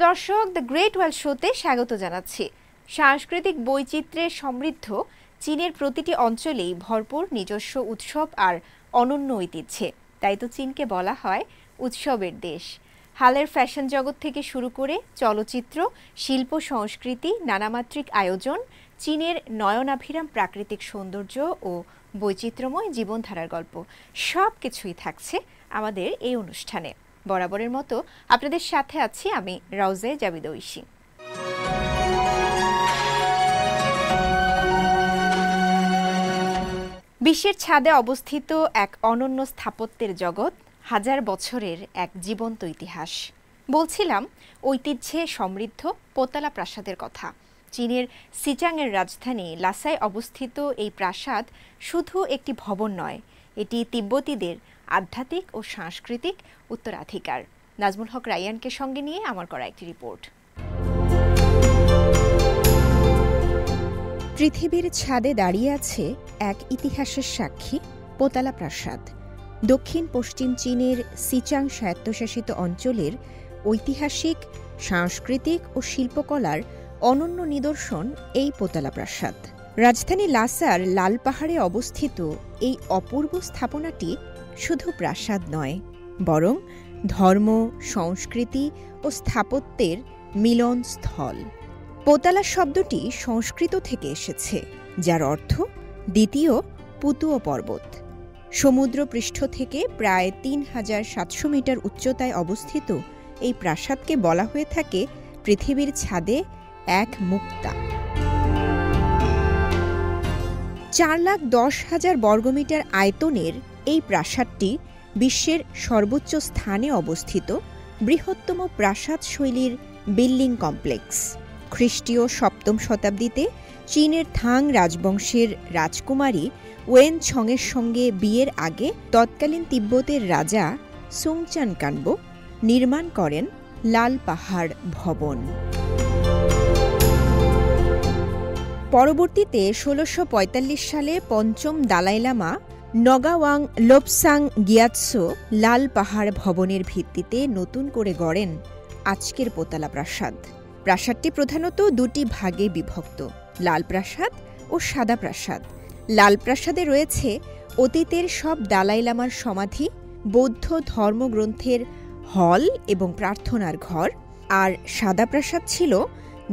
দর্শক, the great world শোতে স্বাগত জানাচ্ছি। সাংস্কৃতিক বৈচিত্র্যে সমৃদ্ধ চীনের প্রতিটি অঞ্চলেই ভরপুর নিজস্ব উৎসব আর অনন্য ঐতিহ্যে। তাই তো চীনকে বলা হয় উৎসবের দেশ। হালের ফ্যাশন জগৎ থেকে শুরু করে চলচ্চিত্র, শিল্প, সংস্কৃতি, নানামাত্রিক আয়োজন, চীনের নয়নাভিরাম প্রাকৃতিক সৌন্দর্য ও বৈচিত্র্যময় জীবনধারার গল্প সব কিছুই থাকছে আমাদের এই অনুষ্ঠানে। বরাবরের মতো আপনাদের সাথে আছি আমি রাউজে জাবিদ ঐশী। বিশ্বের ছাদে অবস্থিত এক অনন্য স্থাপত্যের জগৎ, হাজার বছরের এক জীবন্ত ইতিহাস। বলছিলাম ঐতিহ্যে সমৃদ্ধ পোতালা প্রাসাদের কথা। চীনের সিচাংয়ের রাজধানী লাসায় অবস্থিত এই প্রাসাদ শুধু একটি ভবন নয়, এটি তিব্বতীদের আধ্যাত্মিক ও সাংস্কৃতিক উত্তরাধিকার। নাজমুল হক রাইয়ানকে সঙ্গে নিয়ে আমার করা একটি রিপোর্ট। পৃথিবীর ছাদে দাঁড়িয়ে আছে এক ইতিহাসের সাক্ষী পোতালা প্রাসাদ। দক্ষিণ পশ্চিম চীনের সিচাং স্বায়ত্তশাসিত অঞ্চলের ঐতিহাসিক, সাংস্কৃতিক ও শিল্পকলার অনন্য নিদর্শন এই পোতালা প্রাসাদ। রাজধানী লাসার লাল পাহাড়ে অবস্থিত এই অপূর্ব স্থাপনাটি শুধু প্রাসাদ নয়, বরং ধর্ম, সংস্কৃতি ও স্থাপত্যের মিলনস্থল। পোতালা শব্দটি সংস্কৃত থেকে এসেছে, যার অর্থ দ্বিতীয় পুতুয় পর্বত। সমুদ্র পৃষ্ঠ থেকে প্রায় ৩৭০০ মিটার উচ্চতায় অবস্থিত এই প্রাসাদকে বলা হয়ে থাকে পৃথিবীর ছাদে এক মুক্তা। ৪,১০,০০০ বর্গমিটার আয়তনের এই প্রাসাদটি বিশ্বের সর্বোচ্চ স্থানে অবস্থিত বৃহত্তম প্রাসাদ শৈলীর বিল্ডিং কমপ্লেক্স। খ্রিস্টীয় ৭ম শতাব্দীতে চীনের থাং রাজবংশের রাজকুমারী ওয়েন ছংয়ের সঙ্গে বিয়ের আগে তৎকালীন তিব্বতের রাজা সুংচান কানবো নির্মাণ করেন লাল পাহাড় ভবন। পরবর্তীতে ১৬৪৫ সালে পঞ্চম দালাই লামা নগাওয়াং লোপসাং গিয়াৎসো লাল পাহাড় ভবনের ভিত্তিতে নতুন করে গড়েন আজকের পোতালা প্রাসাদ। প্রাসাদটি প্রধানত দুটি ভাগে বিভক্ত, লাল প্রাসাদ ও সাদা প্রাসাদ। লাল প্রাসাদে রয়েছে অতীতের সব দালাই লামার সমাধি, বৌদ্ধ ধর্মগ্রন্থের হল এবং প্রার্থনার ঘর। আর সাদা প্রাসাদ ছিল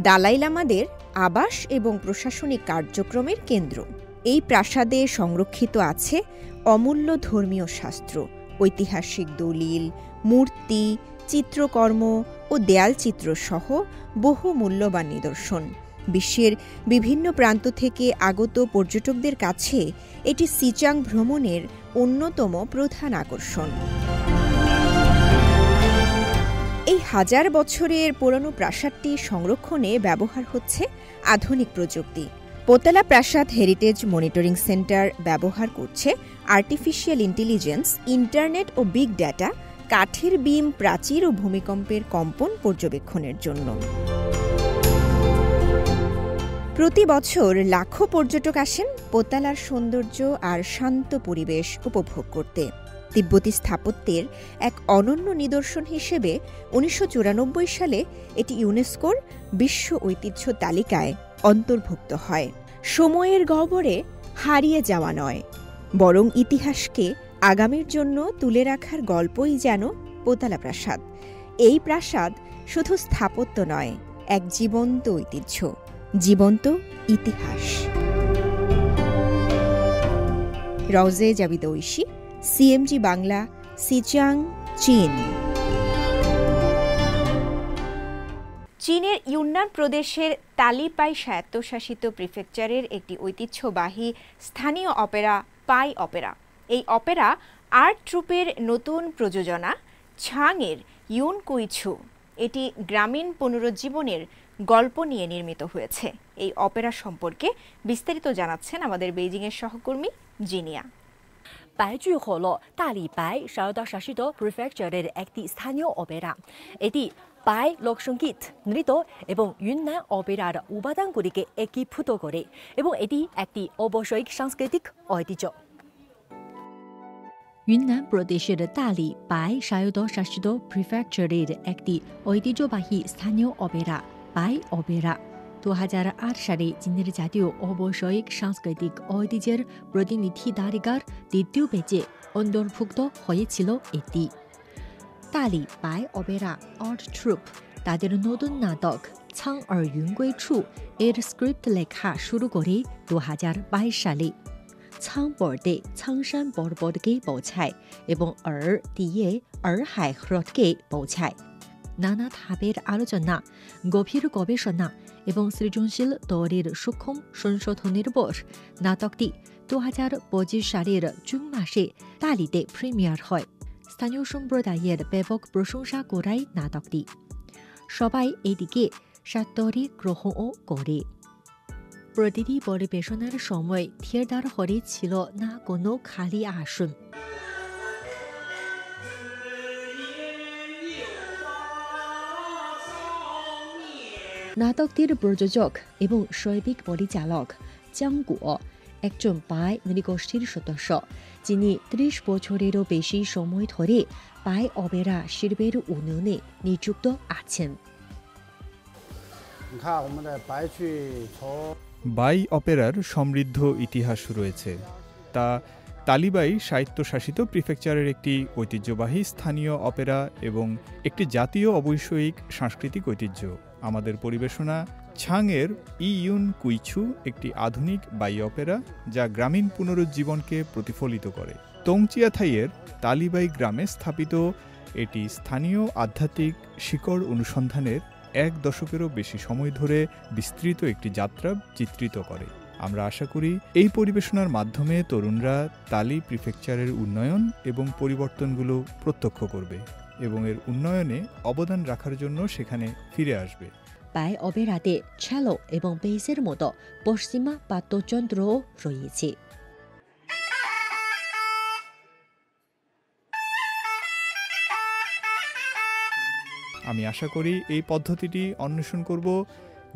দালাই লামাদের আবাস এবং প্রশাসনিক কার্যক্রমের কেন্দ্র। এই প্রাসাদে সংরক্ষিত আছে অমূল্য ধর্মীয় শাস্ত্র, ঐতিহাসিক দলিল, মূর্তি, চিত্রকর্ম ও দেয়ালচিত্র সহ বহু মূল্যবান নিদর্শন। বিশ্বের বিভিন্ন প্রান্ত থেকে আগত পর্যটকদের কাছে এটি সিচাং ভ্রমণের অন্যতম প্রধান আকর্ষণ। এই হাজার বছরের পুরনো প্রাসাদটি সংরক্ষণে ব্যবহার হচ্ছে আধুনিক প্রযুক্তি। পোতালা প্রাসাদ হেরিটেজ মনিটরিং সেন্টার ব্যবহার করছে আর্টিফিশিয়াল ইন্টেলিজেন্স, ইন্টারনেট ও বিগ ডেটা, কাঠের বিম, প্রাচীর ও ভূমিকম্পের কম্পন পর্যবেক্ষণের জন্য। প্রতি বছর লাখো পর্যটক আসেন পোতালার সৌন্দর্য আর শান্ত পরিবেশ উপভোগ করতে। তিব্বতী স্থাপত্যের এক অনন্য নিদর্শন হিসেবে ১৯৯৪ সালে এটি ইউনেস্কোর বিশ্ব ঐতিহ্য তালিকায় অন্তর্ভুক্ত হয়। সময়ের গহ্বরে হারিয়ে যাওয়া নয়, বরং ইতিহাসকে আগামীর জন্য তুলে রাখার গল্পই যেন পোতালা প্রাসাদ। এই প্রাসাদ শুধু স্থাপত্য নয়, এক জীবন্ত ঐতিহ্য, জীবন্ত ইতিহাস। রাউজে জাবিদ ঐশী, সিএমজি বাংলা, সিচাং, চীন। চীনের ইউনান প্রদেশের তালিপাই স্বায়ত্তশাসিত প্রিফেকচারের একটি ঐতিহ্যবাহী স্থানীয় অপেরা পাই অপেরা। এই অপেরা আর্ট ট্রুপের নতুন প্রযোজনা ছাংয়ের ইউন কুইছু। এটি গ্রামীণ পুনরুজ্জীবনের গল্প নিয়ে নির্মিত হয়েছে। এই অপেরা সম্পর্কে বিস্তারিত জানাচ্ছেন আমাদের বেইজিংয়ের সহকর্মী জিনিয়া। 白驹火落大理白স্বায়ত্তশাসিত প্রিফেকচারের একটি স্থানীয় অপেরা। এটি পাই লোকসঙ্গীত, নৃত্য এবং ইউনান অপেরার উপাদানগুলিকে একীভূত করে এবং এটি একটি অবশ্যই সাংস্কৃতিক ঐতিহ্য। ইউনান প্রদেশের তালি পাই স্বায়ত্তশাসিত প্রিফেকচারের একটি ঐতিহ্যবাহী স্থানীয় অপেরা পাই অপেরা 2008 সালে চীনের জাতীয় অবশ্যই সাংস্কৃতিক ঐতিহ্যের প্রতিনিধি তালিকার দ্বিতীয় পেজে অন্তর্ভুক্ত হয়েছিল এটি। তালি পাই অপেরা আর্ট ট্রুপ তাদের নতুন নাটক ছাং আর ইউনগুই ছু এর স্ক্রিপ্ট লেখা শুরু করে 2022 সালে। ছাং বলতে ছাংশান পর্বতকে বোঝায় এবং দিয়ে হাই হ্রদকে বোঝায়। নানা ধাপের আলোচনা, গভীর গবেষণা এবং সৃজনশীল তৈরির সূক্ষ্ম সংশোধনের পর নাটকটি 2025 সালের জুন মাসে তালিতে প্রিমিয়ার হয়। স্থানীয় সম্প্রদায়ের ব্যাপক প্রশংসা করায় নাটকটি। সবাই এদিকে সাদরে গ্রহণও করে। প্রতিটি পরিবেশনার সময় থিয়েটার হলে ছিল না কোনো খালি আসন। নাটকটির প্রযোজক এবং শৈল্পিক পরিচালক চ্যাং গুও একজন পাই নৃগোষ্ঠীর সদস্য, যিনি 30 বছরেরও বেশি সময় ধরে পাই অপেরা শিল্পের উন্নয়নে নিযুক্ত আছেন। বাই অপেরার সমৃদ্ধ ইতিহাস রয়েছে। তা তালিবাই স্বায়ত্তশাসিত প্রিফেকচারের একটি ঐতিহ্যবাহী স্থানীয় অপেরা এবং একটি জাতীয় অবৈষয়িক সাংস্কৃতিক ঐতিহ্য। আমাদের পরিবেশনা ছাংয়ের ইউন কুইছু একটি আধুনিক বাই অপেরা যা গ্রামীণ পুনরুজ্জীবনকে প্রতিফলিত করে। তংচিয়াথাইয়ের তালিবাই গ্রামে স্থাপিত এটি স্থানীয় আধ্যাত্মিক শিকড় অনুসন্ধানের 1 দশকেরও বেশি সময় ধরে বিস্তৃত একটি যাত্রা চিত্রিত করে। আমরা আশা করি এই পরিবেশনার মাধ্যমে তরুণরা তালি প্রিফেকচারের উন্নয়ন এবং পরিবর্তনগুলো প্রত্যক্ষ করবে এবং এর উন্নয়নে অবদান রাখার জন্য সেখানে ফিরে আসবে। পাই অপেরাতে cello এবং বেসের মতো পশ্চিমা বাদ্যযন্ত্রও রয়েছে। আমি আশা করি এই পদ্ধতিটি অন্বেষণ করব,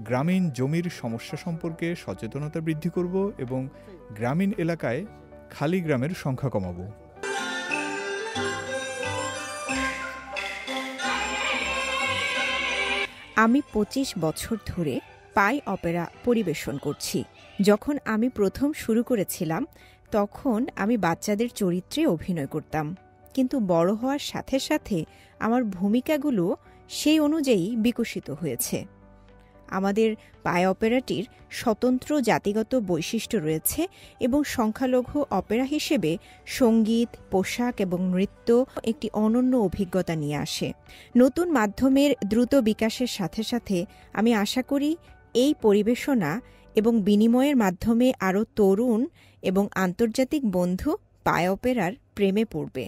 গ্রামীণ জমির সমস্যা সম্পর্কে সচেতনতা বৃদ্ধি করব এবং গ্রামীণ এলাকায় খালি গ্রামের সংখ্যা কমাবো। আমি 25 বছর ধরে পাই অপেরা পরিবেশন করছি। যখন আমি প্রথম শুরু করেছিলাম তখন আমি বাচ্চাদের চরিত্রে অভিনয় করতাম, কিন্তু বড় হওয়ার সাথে সাথে আমার ভূমিকাগুলো সেই অনুযায়ী বিকশিত হয়েছে। আমাদের পাই অপেরাটির স্বতন্ত্র জাতিগত বৈশিষ্ট্য রয়েছে এবং সংখ্যালঘু অপেরা হিসেবে সঙ্গীত, পোশাক এবং নৃত্য একটি অনন্য অভিজ্ঞতা নিয়ে আসে। নতুন মাধ্যমের দ্রুত বিকাশের সাথে সাথে আমি আশা করি এই পরিবেশনা এবং বিনিময়ের মাধ্যমে আরও তরুণ এবং আন্তর্জাতিক বন্ধু পাই অপেরার প্রেমে পড়বে।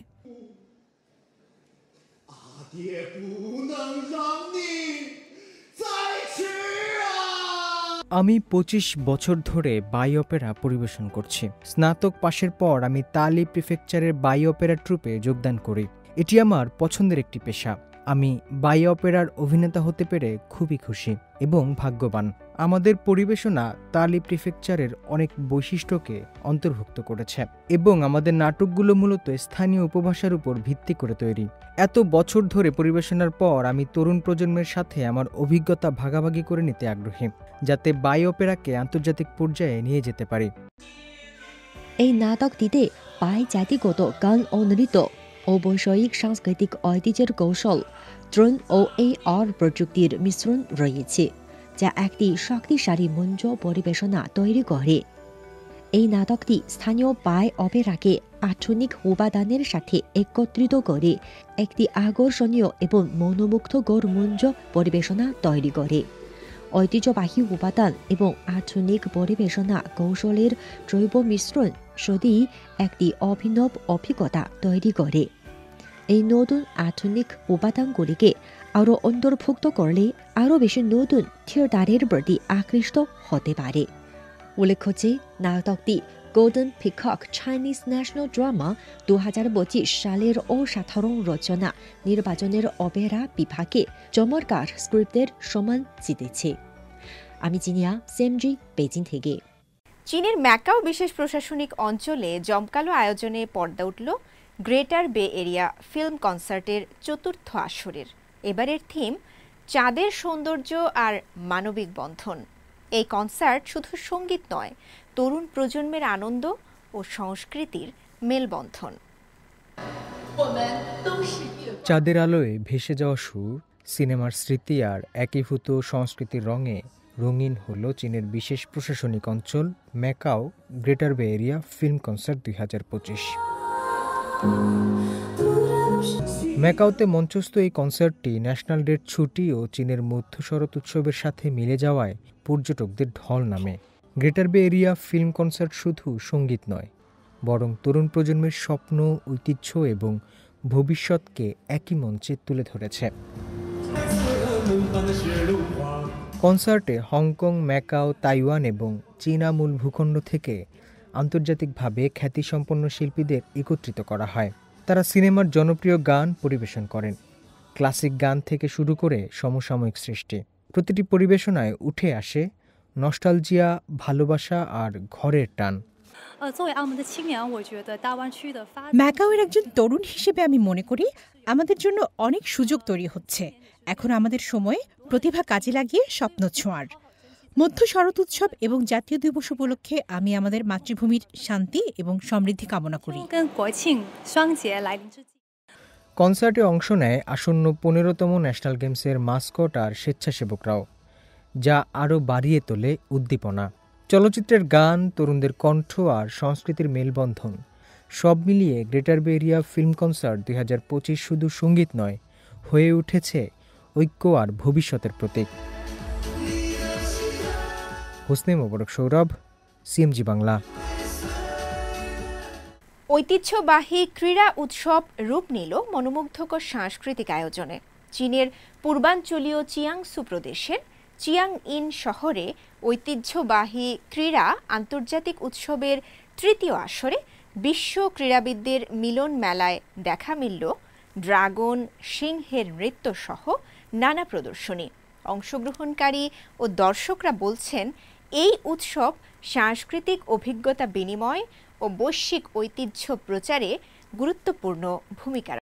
আমি 25 বছর ধরে বাই অপেরা পরিবেশন করছি। স্নাতক পাশের পর আমি তালি প্রিফেকচারের বাই অপেরা ট্রুপে যোগদান করি। এটি আমার পছন্দের একটি পেশা। আমি বাই অপেরার অভিনেতা হতে পেরে খুবই খুশি এবং ভাগ্যবান। আমাদের পরিবেশনা তালি প্রিফেকচারের অনেক বৈশিষ্ট্যকে অন্তর্ভুক্ত করেছে এবং আমাদের নাটকগুলো মূলত স্থানীয় উপভাষার উপর ভিত্তি করে তৈরি। এত বছর ধরে পরিবেশনার পর আমি তরুণ প্রজন্মের সাথে আমার অভিজ্ঞতা ভাগাভাগি করে নিতে আগ্রহী, যাতে বাই অপেরাকে আন্তর্জাতিক পর্যায়ে নিয়ে যেতে পারি। এই নাটকটিতে পাই জাতিগত গান ও নৃত্য, অবৈষয়িক সাংস্কৃতিক ঐতিহ্যের কৌশল, ড্রোন ও AR প্রযুক্তির মিশ্রণ রয়েছে, যা একটি শক্তিশালী মঞ্চ পরিবেশনা তৈরি করে। এই নাটকটি স্থানীয় পাই অপেরাকে আধুনিক উপাদানের সাথে একত্রিত করে একটি আকর্ষণীয় এবং মনোমুগ্ধকর মঞ্চ পরিবেশনা তৈরি করে। ঐতিহ্যবাহী উপাদান এবং আধুনিক পরিবেশনা কৌশলের জৈব মিশ্রণ সত্যি একটি অভিনব অভিজ্ঞতা তৈরি করে। এই নতুন আধুনিক উপাদানগুলিকে আরও অন্তর্ভুক্ত করলে আরও বেশি নতুন থিয়েটারের প্রতি আকৃষ্ট হতে পারে। উল্লেখ্য যে নাটকটি golden peacock Chinese national drama 2025 সালের অসাধারণ রচনা নির্বাচনের অপেরা বিভাগে চমৎকার স্ক্রিপ্টের সম্মান জিতেছে। আমি জিনিয়া, সেমজি, বেজিং থেকে। চীনের ম্যাকাও বিশেষ প্রশাসনিক অঞ্চলে জমকালো আয়োজনে পর্দা উঠল গ্রেটার বে এরিয়া ফিল্ম কনসার্টের চতুর্থ আসরের। এবারের থিম চাঁদের সৌন্দর্য আর মানবিক বন্ধন। এই কনসার্ট শুধু সঙ্গীত নয়, তরুণ প্রজন্মের আনন্দ ও সংস্কৃতির মেলবন্ধন। চাঁদের আলোয় ভেসে যাওয়া সুর, সিনেমার স্মৃতি আর একীভূত সংস্কৃতির রঙে রঙিন হল চীনের বিশেষ প্রশাসনিক অঞ্চল ম্যাকাও গ্রেটার বে এরিয়া ফিল্ম কনসার্ট 2025। ম্যাকাওতে মঞ্চস্থ এই কনসার্টটি ন্যাশনাল ডের ছুটি ও চীনের মধ্য শরৎ উৎসবের সাথে মিলে যাওয়ায় পর্যটকদের ঢল নামে। গ্রেটার বে এরিয়া ফিল্ম কনসার্ট শুধু সঙ্গীত নয়, বরং তরুণ প্রজন্মের স্বপ্ন, ঐতিহ্য এবং ভবিষ্যৎকে একই মঞ্চে তুলে ধরেছে। কনসার্টে হংকং, ম্যাকাও, তাইওয়ান এবং চীনা মূল ভূখণ্ড থেকে আন্তর্জাতিকভাবে খ্যাতিসম্পন্ন শিল্পীদের একত্রিত করা হয়। তারা সিনেমার জনপ্রিয় গান পরিবেশন করেন, ক্লাসিক গান থেকে শুরু করে সমসাময়িক সৃষ্টি। প্রতিটি পরিবেশনায় উঠে আসে নস্টালজিয়া, ভালোবাসা আর ঘরের টান। ম্যাকাওয়ের একজন তরুণ হিসেবে আমি মনে করি আমাদের জন্য অনেক সুযোগ তৈরি হচ্ছে। এখন আমাদের সময় প্রতিভা কাজে লাগিয়ে স্বপ্ন ছোঁয়ার। মধ্য শরৎ উৎসব এবং জাতীয় দিবস উপলক্ষে আমি আমাদের মাতৃভূমির শান্তি এবং সমৃদ্ধি কামনা করি। কনসার্টে অংশ নেয় আসন্ন 15তম ন্যাশনাল গেমসের মাস্কট আর স্বেচ্ছাসেবকরাও, যা আরও বাড়িয়ে তোলে উদ্দীপনা। চলচ্চিত্রের গান, তরুণদের কণ্ঠ আর সংস্কৃতির মেলবন্ধন সব মিলিয়ে গ্রেটার বে এরিয়া ফিল্ম কনসার্ট 2025 শুধু সঙ্গীত নয়, হয়ে উঠেছে ঐক্য আর ভবিষ্যতের প্রতীক। হোসনে মোবারক সৌরভ, সিএমজি বাংলা। ঐতিহ্যবাহী ক্রীড়া উৎসব রূপ নিল মনোমুগ্ধকর সাংস্কৃতিক আয়োজনে। চীনের পূর্বাঞ্চলীয় চিয়াংসু প্রদেশের চিয়াং ইন শহরে ঐতিহ্যবাহী ক্রীড়া আন্তর্জাতিক উৎসবের তৃতীয় আসরে বিশ্ব ক্রীড়াবিদদের মিলন মেলায় দেখা মিলল ড্রাগন, সিংহের নৃত্য সহ নানা প্রদর্শনী। অংশগ্রহণকারী ও দর্শকরা বলছেন, এই উৎসব সাংস্কৃতিক অভিজ্ঞতা বিনিময় ও বৈশ্বিক ঐতিহ্য প্রচারে গুরুত্বপূর্ণ ভূমিকা রাখে।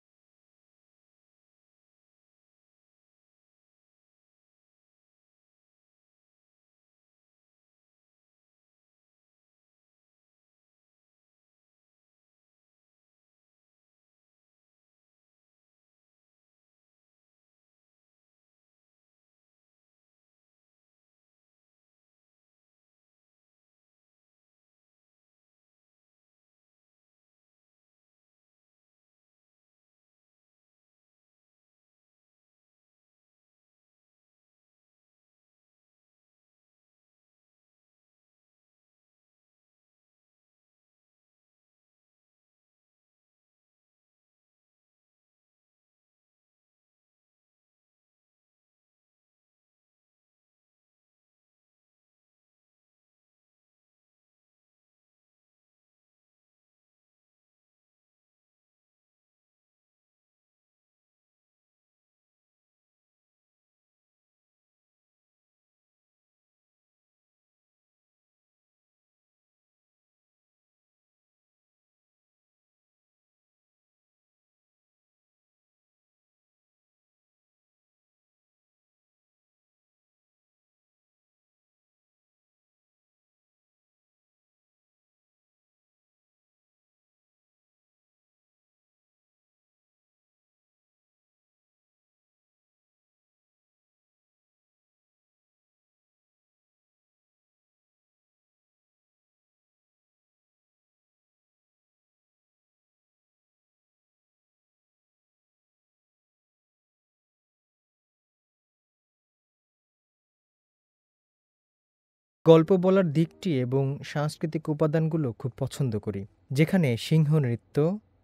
গল্প বলার দিকটি এবং সাংস্কৃতিক উপাদানগুলো খুব পছন্দ করি, যেখানে সিংহ নৃত্য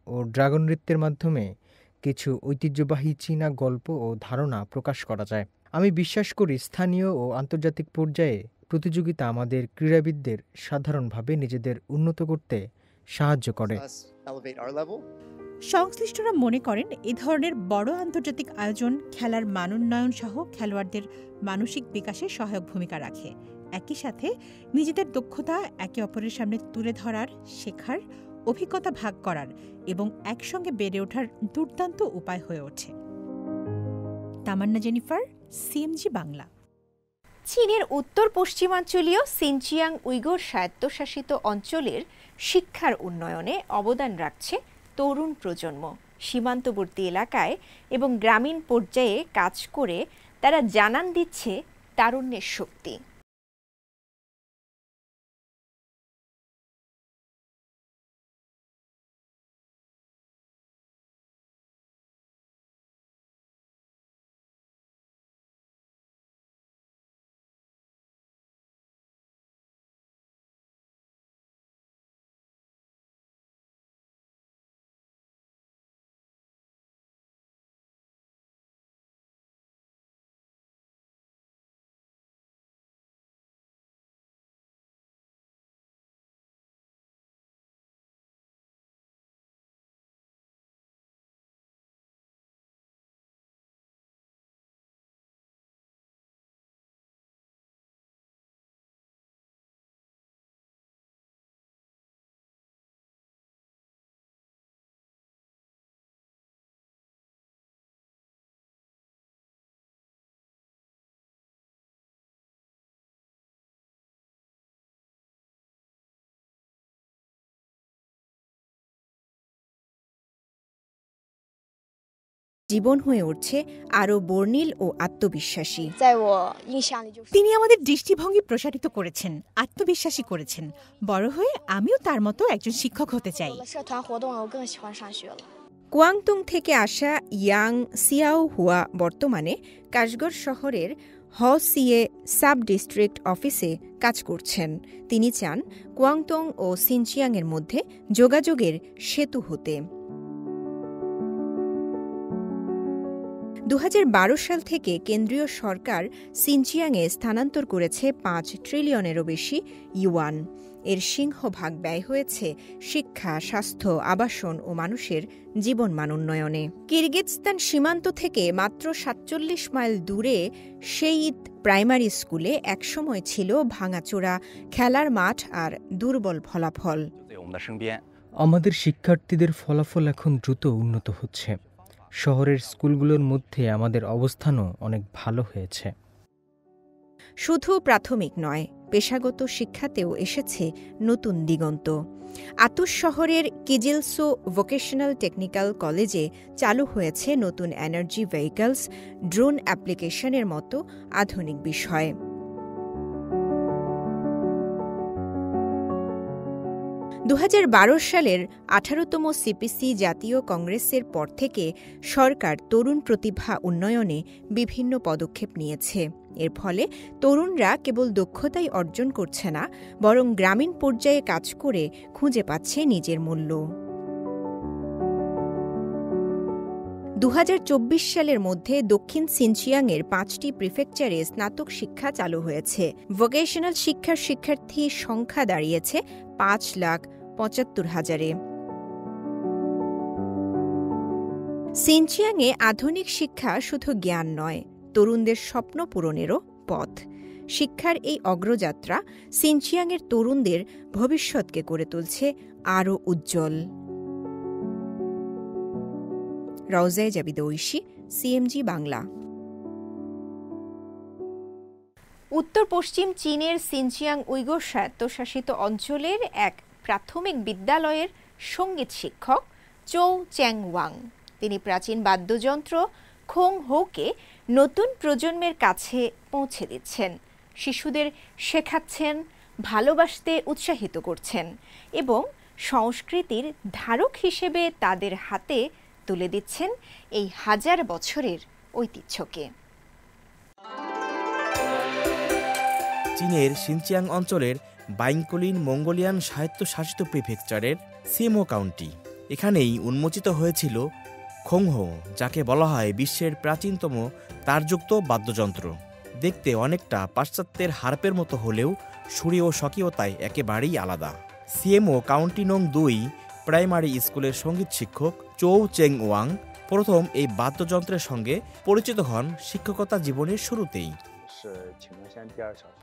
ও ড্রাগন নৃত্যের মাধ্যমে কিছু ঐতিহ্যবাহী চীনা গল্প ও ধারণা প্রকাশ করা যায়। আমি বিশ্বাস করি স্থানীয় ও আন্তর্জাতিক পর্যায়ে প্রতিযোগিতা আমাদের ক্রীড়াবিদদের সাধারণভাবে নিজেদের উন্নত করতে সাহায্য করে। সংশ্লিষ্টরা মনে করেন এ ধরনের বড় আন্তর্জাতিক আয়োজন খেলার মানোন্নয়ন সহ খেলোয়াড়দের মানসিক বিকাশে সহায়ক ভূমিকা রাখে। একই সাথে নিজেদের দক্ষতা একে অপরের সামনে তুলে ধরার, শেখার ও অভিজ্ঞতা ভাগ করার এবং একসঙ্গে বেড়ে ওঠার দুর্দান্ত উপায় হয়ে ওঠে। তামান্না জেনিফার, সিএমজি বাংলা। চীনের উত্তর পশ্চিমাঞ্চলীয় সিনচিয়াং উইগুর স্বায়ত্তশাসিত অঞ্চলের শিক্ষার উন্নয়নে অবদান রাখছে তরুণ প্রজন্ম। সীমান্তবর্তী এলাকায় এবং গ্রামীণ পর্যায়ে কাজ করে তারা জানান দিচ্ছে তারুণ্যের শক্তি। জীবন হয়ে উঠছে আরও বর্ণিল ও আত্মবিশ্বাসী। তিনি আমাদের দৃষ্টিভঙ্গি প্রসারিত করেছেন, আত্মবিশ্বাসী করেছেন। বড় হয়ে আমিও তার মতো একজন শিক্ষক হতে চাই। কুয়াংতুং থেকে আসা ইয়াং সিয়াও হুয়া বর্তমানে কাশগড় শহরের সিএ সাব ডিস্ট্রিক্ট অফিসে কাজ করছেন। তিনি চান কুয়াংতুং ও সিনচিয়াংয়ের মধ্যে যোগাযোগের সেতু হতে। 2012 সাল থেকে কেন্দ্রীয় সরকার সিনচিয়াংয়ে স্থানান্তর করেছে 5 ট্রিলিয়নেরও বেশি ইউয়ান। এর সিংহভাগ ব্যয় হয়েছে শিক্ষা, স্বাস্থ্য, আবাসন ও মানুষের জীবনমান উন্নয়নে। কিরগিজস্তান সীমান্ত থেকে মাত্র 47 মাইল দূরে সেইদ প্রাইমারি স্কুলে একসময় ছিল ভাঙাচোরা খেলার মাঠ আর দুর্বল ফলাফল। আমাদের শিক্ষার্থীদের ফলাফল এখন দ্রুত উন্নত হচ্ছে। শহরের স্কুলগুলোর মধ্যে আমাদের অবস্থানও অনেক ভালো হয়েছে। শুধু প্রাথমিক নয়, পেশাগত শিক্ষাতেও এসেছে নতুন দিগন্ত। আতুশ শহরের কিজিলসো ভোকেশনাল টেকনিক্যাল কলেজে চালু হয়েছে নতুন এনার্জি ভেহিকলস, ড্রোন অ্যাপ্লিকেশনের মতো আধুনিক বিষয়। 2012 সালের 18তম সিপিসি জাতীয় কংগ্রেসের পর থেকে সরকার তরুণ প্রতিভা উন্নয়নে বিভিন্ন পদক্ষেপ নিয়েছে। এর ফলে তরুণরা কেবল দক্ষতাই অর্জন করছে না, বরং গ্রামীণ পর্যায়ে কাজ করে খুঁজে পাচ্ছে নিজের মূল্য। 2024 সালের মধ্যে দক্ষিণ সিনচিয়াংয়ের 5টি প্রিফেকচারে স্নাতক শিক্ষা চালু হয়েছে। ভোকেশনাল শিক্ষার শিক্ষার্থীর সংখ্যা দাঁড়িয়েছে 5,75,000-এ। সিনচিয়াংয়ে আধুনিক শিক্ষা শুধু জ্ঞান নয়, তরুণদের স্বপ্ন পূরণেরও পথ। শিক্ষার এই অগ্রযাত্রা সিনচিয়াংয়ের তরুণদের ভবিষ্যৎকে করে তুলছে আরও উজ্জ্বল। রওজায়ে জাবিদ ঐশী, সিএমজি বাংলা। উত্তর পশ্চিম চীনের সিনচিয়াং উইগুর স্বায়ত্তশাসিত অঞ্চলের এক প্রাথমিক বিদ্যালয়ের সঙ্গীত শিক্ষক চৌ চ্যাং ওয়াং। তিনি প্রাচীন বাদ্যযন্ত্র খোং হোকে নতুন প্রজন্মের কাছে পৌঁছে দিচ্ছেন, শিশুদের শেখাচ্ছেন, ভালোবাসতে উৎসাহিত করছেন এবং সংস্কৃতির ধারক হিসেবে তাদের হাতে তুলে দিচ্ছেন এই হাজার বছরের ঐতিহ্যকে। চীনের সিনচিয়াং অঞ্চলের বাইংকলিন মঙ্গোলিয়ান স্বায়ত্তশাসিত প্রিফেকচারের সিমো কাউন্টি। এখানেই উন্মোচিত হয়েছিল খোংহো, যাকে বলা হয় বিশ্বের প্রাচীনতম তারযুক্ত বাদ্যযন্ত্র। দেখতে অনেকটা পাশ্চাত্যের হার্পের মতো হলেও সুরে ও স্বকীয়তায় একেবারেই আলাদা। সিএমও কাউন্টি নং 2 প্রাইমারি স্কুলের সঙ্গীত শিক্ষক চৌ চেং ওয়াং প্রথম এই বাদ্যযন্ত্রের সঙ্গে পরিচিত হন শিক্ষকতা জীবনের শুরুতেই।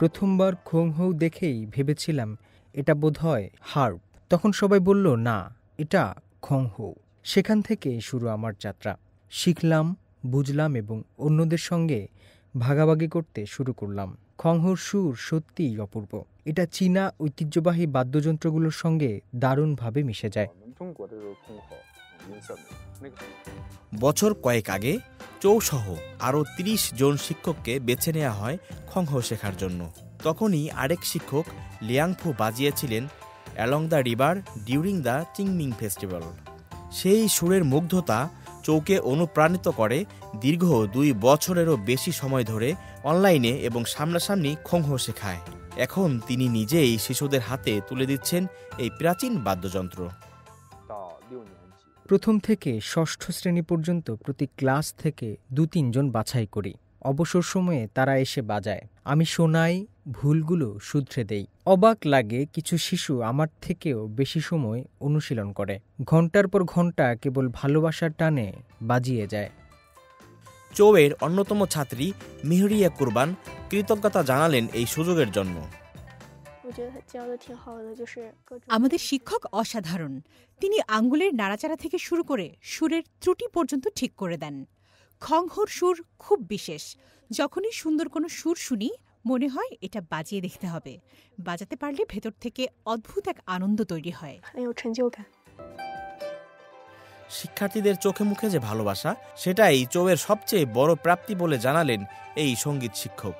প্রথমবার খোংহো দেখেই ভেবেছিলাম এটা বোধহয় হার্প। তখন সবাই বলল, না, এটা খংহো। সেখান থেকে শুরু আমার যাত্রা। শিখলাম, বুঝলাম এবং অন্যদের সঙ্গে ভাগাভাগি করতে শুরু করলাম। খংহোর সুর সত্যিই অপূর্ব। এটা চীনা ঐতিহ্যবাহী বাদ্যযন্ত্রগুলোর সঙ্গে দারুণভাবে মিশে যায়। বছর কয়েক আগে চৌসহ আরও ৩০ জন শিক্ষককে বেছে নেওয়া হয় খংহো শেখার জন্য। তখনই আরেক শিক্ষক লিয়াংফু বাজিয়েছিলেন along the river during the চিংমিং ফেস্টিভ্যাল। সেই সুরের মুগ্ধতা চৌকে অনুপ্রাণিত করে দীর্ঘ ২ বছরেরও বেশি সময় ধরে অনলাইনে এবং সামনাসামনি খংহো শেখায়। এখন তিনি নিজেই শিশুদের হাতে তুলে দিচ্ছেন এই প্রাচীন বাদ্যযন্ত্র। প্রথম থেকে ষষ্ঠ শ্রেণী পর্যন্ত প্রতি ক্লাস থেকে ২-৩ জন বাছাই করি। অবসর সময়ে তারা এসে বাজায়, আমি শোনাই, ভুলগুলো শুধরে দেই। অবাক লাগে কিছু শিশু আমার থেকেও বেশি সময় অনুশীলন করে। ঘন্টার পর ঘন্টা কেবল ভালোবাসার টানে বাজিয়ে যায়। চৌয়ের অন্যতম ছাত্রী মিহরিয়া কুরবান কৃতজ্ঞতা জানালেন এই সুযোগের জন্য। আমাদের শিক্ষক অসাধারণ। তিনি আঙ্গুলের নাড়াচাড়া থেকে শুরু করে সুরের ত্রুটি পর্যন্ত ঠিক করে দেন। খংহোর সুর খুব বিশেষ। যখনই সুন্দর কোনো সুর শুনি মনে হয় এটা বাজিয়ে দেখতে হবে। বাজাতে পারলে ভেতর থেকে অদ্ভুত এক আনন্দ তৈরি হয়। শিক্ষার্থীদের চোখে মুখে যে ভালোবাসা, সেটাই চৌয়ের সবচেয়ে বড় প্রাপ্তি বলে জানালেন এই সঙ্গীত শিক্ষক।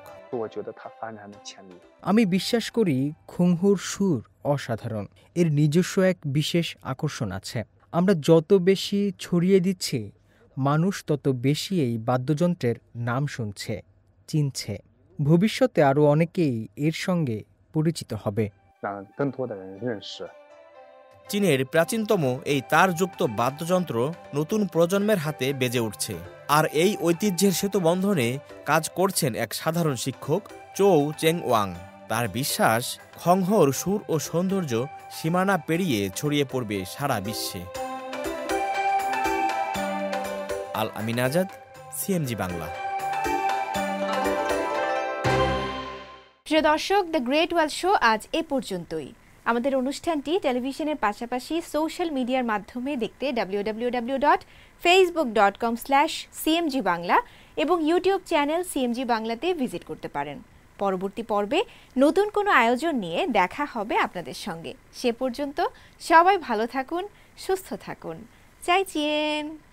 আমি বিশ্বাস করি খংহোর সুর অসাধারণ। এর নিজস্ব এক বিশেষ আকর্ষণ আছে। আমরা যত বেশি ছড়িয়ে দিচ্ছি, মানুষ তত বেশি এই বাদ্যযন্ত্রের নাম শুনছে, চিনছে। ভবিষ্যতে আরও অনেকেই এর সঙ্গে পরিচিত হবে। চীনের প্রাচীনতম এই তারযুক্ত বাদ্যযন্ত্র নতুন প্রজন্মের হাতে বেজে উঠছে। আর এই ঐতিহ্যের সেতুবন্ধনে কাজ করছেন এক সাধারণ শিক্ষক চৌ চেং ওয়াং। তার বিশ্বাস, খংহোর সুর ও সৌন্দর্য সীমানা পেরিয়ে ছড়িয়ে পড়বে সারা বিশ্বে। আল আমিন আজাদ, সিএমজি বাংলা। প্রিয় দর্শক, দ্য গ্রেট ওয়াল শো আজ এ পর্যন্তই। আমাদের অনুষ্ঠানটি টেলিভিশনের পাশাপাশি সোশ্যাল মিডিয়ার মাধ্যমে দেখতে www.facebook.com/cmg বাংলা এবং ইউটিউব চ্যানেল সিএমজি বাংলাতে ভিজিট করতে পারেন। পরবর্তী পর্বে নতুন কোনো আয়োজন নিয়ে দেখা হবে আপনাদের সঙ্গে। সে পর্যন্ত সবাই ভালো থাকুন, সুস্থ থাকুন। 再见。